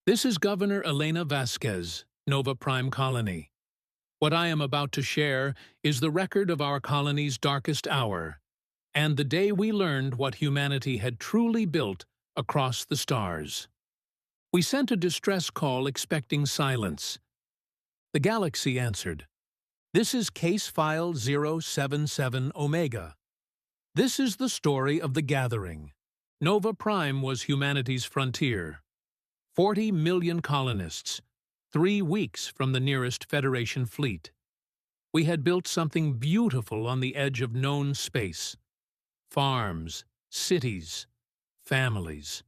This is Governor Elena Vasquez, Nova Prime Colony. What I am about to share is the record of our colony's darkest hour, and the day we learned what humanity had truly built across the stars. We sent a distress call expecting silence. The galaxy answered. This is Case File 077 Omega. This is the story of the gathering. Nova Prime was humanity's frontier. 40 million colonists, 3 weeks from the nearest Federation fleet. We had built something beautiful on the edge of known space. Farms, cities, families.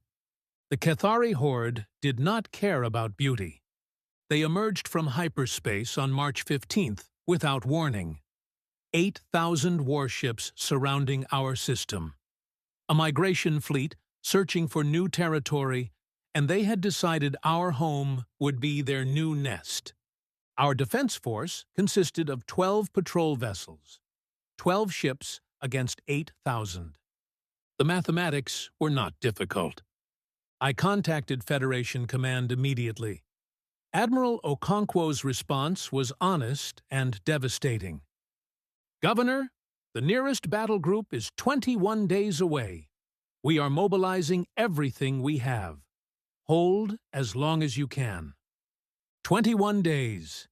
The Keth'ari Horde did not care about beauty. They emerged from hyperspace on March 15th without warning. 8,000 warships surrounding our system. A migration fleet searching for new territory, and they had decided our home would be their new nest. Our defense force consisted of 12 patrol vessels, 12 ships against 8,000. The mathematics were not difficult. I contacted Federation Command immediately. Admiral Okonkwo's response was honest and devastating. Governor, the nearest battle group is 21 days away. We are mobilizing everything we have. Hold as long as you can. 21 days.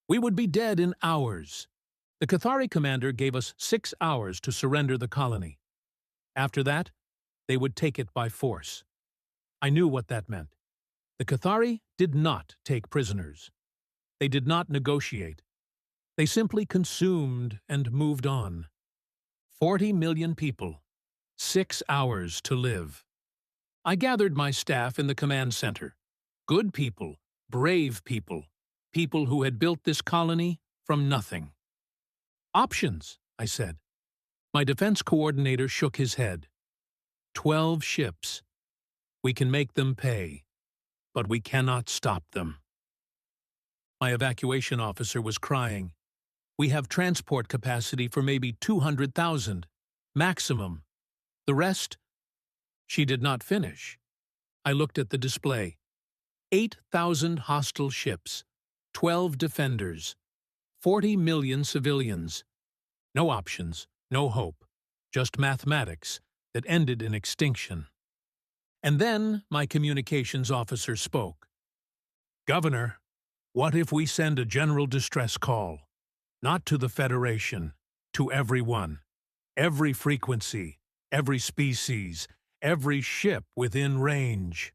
We would be dead in hours. The Keth'ari commander gave us 6 hours to surrender the colony. After that, they would take it by force. I knew what that meant. The Keth'ari did not take prisoners. They did not negotiate. They simply consumed and moved on. 40 million people. 6 hours to live. I gathered my staff in the command center. Good people, brave people, people who had built this colony from nothing. Options, I said. My defense coordinator shook his head. 12 ships. We can make them pay, but we cannot stop them. My evacuation officer was crying. We have transport capacity for maybe 200,000, maximum. The rest? She did not finish. I looked at the display. 8,000 hostile ships, 12 defenders, 40 million civilians. No options, no hope, just mathematics that ended in extinction. And then my communications officer spoke. Governor, what if we send a general distress call? Not to the Federation, to everyone, every frequency, every species, every ship within range.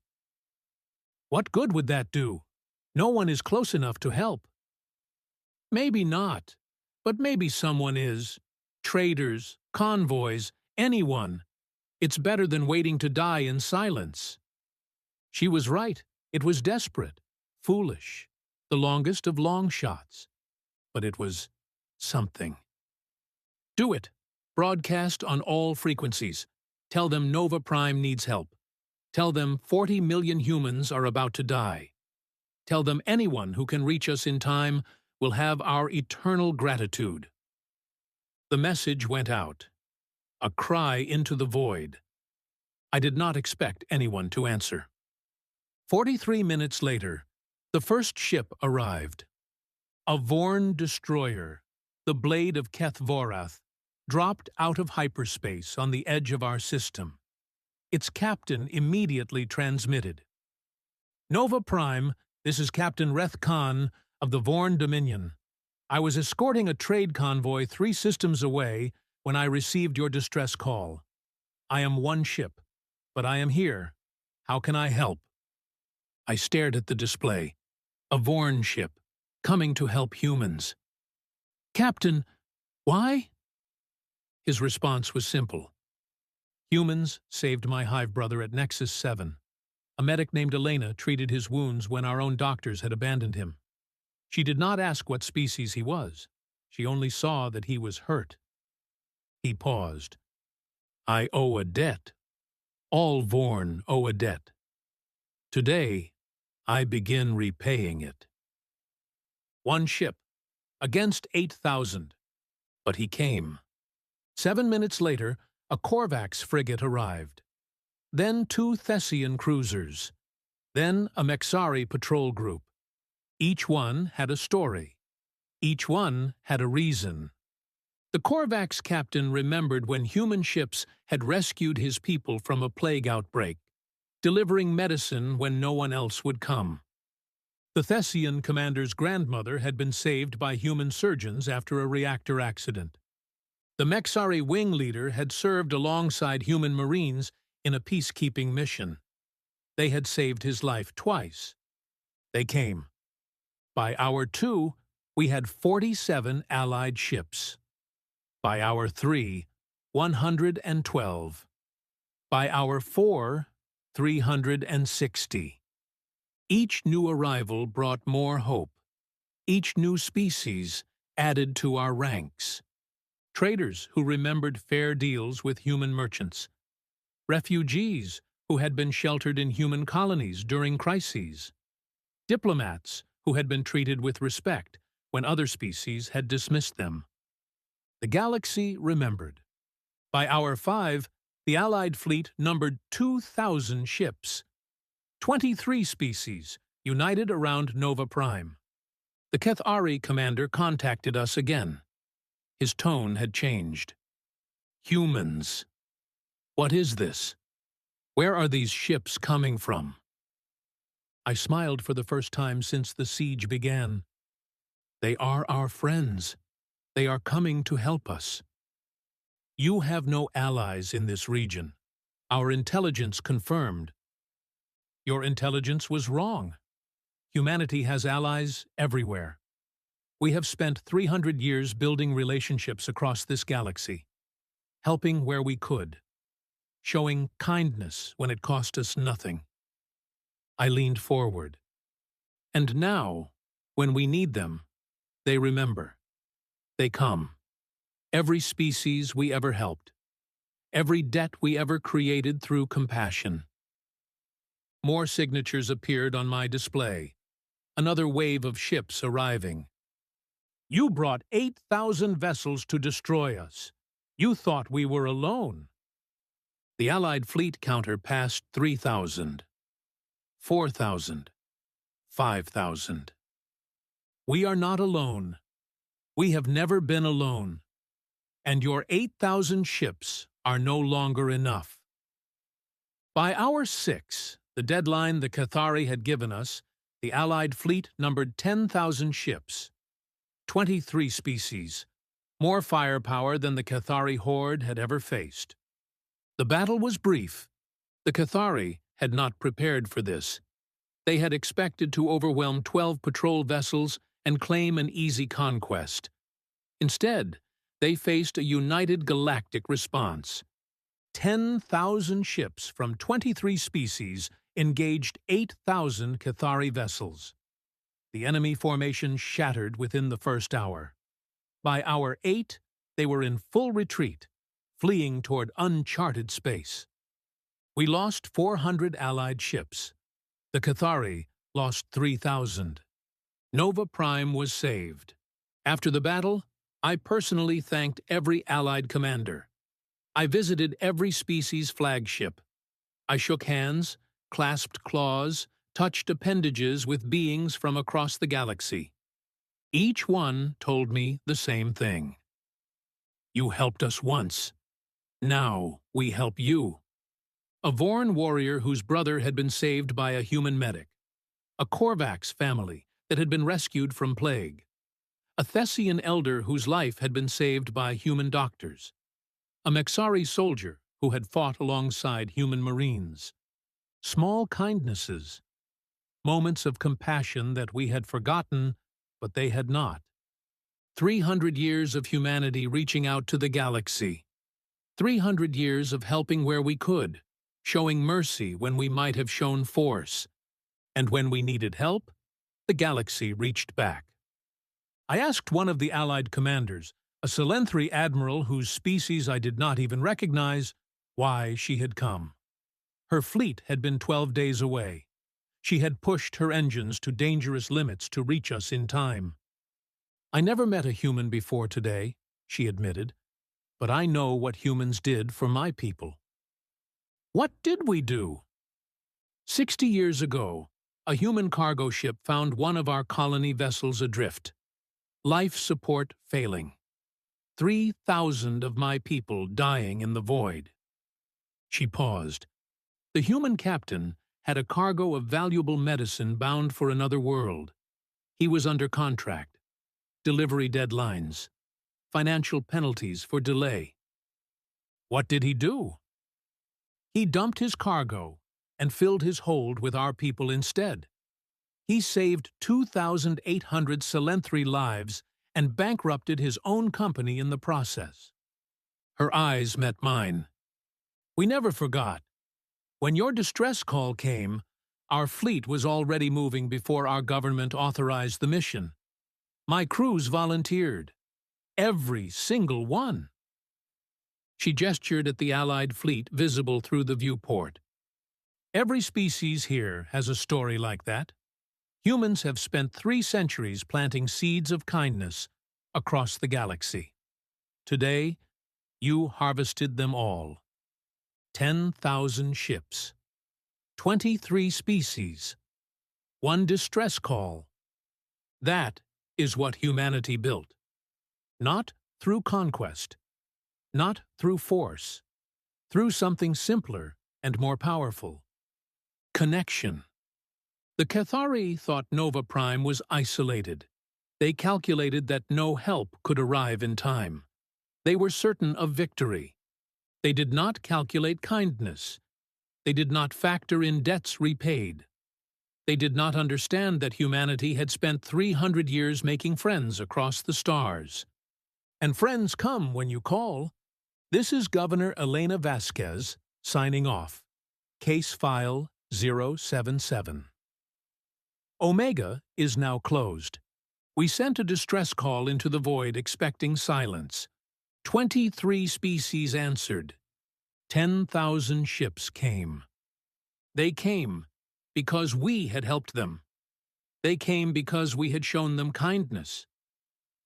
What good would that do? No one is close enough to help. Maybe not, but maybe someone is. Traders, convoys, anyone. It's better than waiting to die in silence. She was right. It was desperate, foolish, the longest of long shots. But it was something. Do it. Broadcast on all frequencies. Tell them Nova Prime needs help. Tell them 40 million humans are about to die. Tell them anyone who can reach us in time will have our eternal gratitude. The message went out. A cry into the void. I did not expect anyone to answer. 43 minutes later, the first ship arrived. A Vorn destroyer, the blade of Keth-Vorath, dropped out of hyperspace on the edge of our system. Its captain immediately transmitted. Nova Prime, this is Captain Reth Khan of the Vorn Dominion. I was escorting a trade convoy 3 systems away when I received your distress call. I am one ship, but I am here. How can I help? I stared at the display. A Vorn ship, coming to help humans. Captain, why? His response was simple. Humans saved my hive-brother at Nexus-VII. A medic named Elena treated his wounds when our own doctors had abandoned him. She did not ask what species he was. She only saw that he was hurt. He paused. I owe a debt. All Vorn owe a debt. Today, I begin repaying it. One ship, against 8,000. But he came. 7 minutes later, a Korvax frigate arrived. Then 2 Thessian cruisers. Then a Mexari patrol group. Each one had a story. Each one had a reason. The Korvax captain remembered when human ships had rescued his people from a plague outbreak, delivering medicine when no one else would come. The Thessian commander's grandmother had been saved by human surgeons after a reactor accident. The Mexari wing leader had served alongside human marines in a peacekeeping mission. They had saved his life twice. They came. By hour 2, we had 47 Allied ships. By hour 3, 112. By hour 4, 360. Each new arrival brought more hope. Each new species added to our ranks. Traders who remembered fair deals with human merchants. Refugees who had been sheltered in human colonies during crises. Diplomats who had been treated with respect when other species had dismissed them. The galaxy remembered. By hour 5, the Allied fleet numbered 2,000 ships. 23 species united around Nova Prime. The Keth'ari commander contacted us again. His tone had changed. Humans. What is this? Where are these ships coming from? I smiled for the first time since the siege began. They are our friends. They are coming to help us. You have no allies in this region. Our intelligence confirmed. Your intelligence was wrong. Humanity has allies everywhere. We have spent 300 years building relationships across this galaxy, helping where we could, showing kindness when it cost us nothing. I leaned forward. And now, when we need them, they remember. They come. Every species we ever helped. Every debt we ever created through compassion. More signatures appeared on my display. Another wave of ships arriving. You brought 8,000 vessels to destroy us. You thought we were alone. The Allied fleet counter passed 3,000. 4,000. 5,000. We are not alone. We have never been alone. And your 8,000 ships are no longer enough. By hour 6, the deadline the Keth'ari had given us, the Allied fleet numbered 10,000 ships. 23 species, more firepower than the Keth'ari Horde had ever faced. The battle was brief. The Keth'ari had not prepared for this. They had expected to overwhelm 12 patrol vessels and claim an easy conquest. Instead, they faced a united galactic response. 10,000 ships from 23 species engaged 8,000 Keth'ari vessels. The enemy formation shattered within the first hour. By hour 8, they were in full retreat, fleeing toward uncharted space. We lost 400 Allied ships. The Keth'ari lost 3,000. Nova Prime was saved. After the battle, I personally thanked every Allied commander. I visited every species flagship. I shook hands, clasped claws, touched appendages with beings from across the galaxy. Each one told me the same thing. You helped us once. Now we help you. A Vorn warrior whose brother had been saved by a human medic. A Korvax family that had been rescued from plague. A Thessian elder whose life had been saved by human doctors. A Mexari soldier who had fought alongside human marines. Small kindnesses. Moments of compassion that we had forgotten, but they had not. 300 years of humanity reaching out to the galaxy. 300 years of helping where we could, showing mercy when we might have shown force. And when we needed help, the galaxy reached back. I asked one of the Allied commanders, a Selenthri admiral whose species I did not even recognize, why she had come. Her fleet had been 12 days away. She had pushed her engines to dangerous limits to reach us in time. I never met a human before today, she admitted, but I know what humans did for my people. What did we do? 60 years ago, a human cargo ship found one of our colony vessels adrift. Life support failing. 3,000 of my people dying in the void. She paused. The human captain had a cargo of valuable medicine bound for another world. He was under contract. Delivery deadlines. Financial penalties for delay. What did he do? He dumped his cargo and filled his hold with our people instead. He saved 2,800 Selenthri lives and bankrupted his own company in the process. Her eyes met mine. We never forgot. When your distress call came, our fleet was already moving before our government authorized the mission. My crews volunteered. Every single one. She gestured at the Allied fleet visible through the viewport. Every species here has a story like that. Humans have spent 3 centuries planting seeds of kindness across the galaxy. Today, you harvested them all. 10,000 ships. 23 species. 1 distress call. That is what humanity built. Not through conquest. Not through force. Through something simpler and more powerful. Connection. The Keth'ari thought Nova Prime was isolated. They calculated that no help could arrive in time. They were certain of victory. They did not calculate kindness. They did not factor in debts repaid. They did not understand that humanity had spent 300 years making friends across the stars. And friends come when you call. This is Governor Elena Vasquez, signing off. Case File 077. Omega is now closed. We sent a distress call into the void expecting silence. 23 species answered. 10,000 ships came. They came because we had helped them. They came because we had shown them kindness.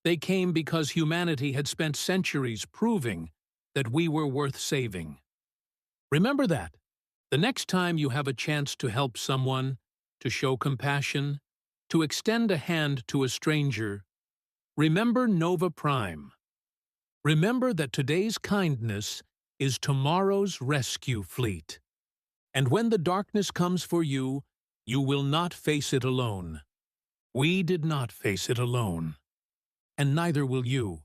They came because humanity had spent centuries proving that we were worth saving. Remember that. The next time you have a chance to help someone, to show compassion, to extend a hand to a stranger, remember Nova Prime. Remember that today's kindness is tomorrow's rescue fleet. And when the darkness comes for you, you will not face it alone. We did not face it alone. And neither will you.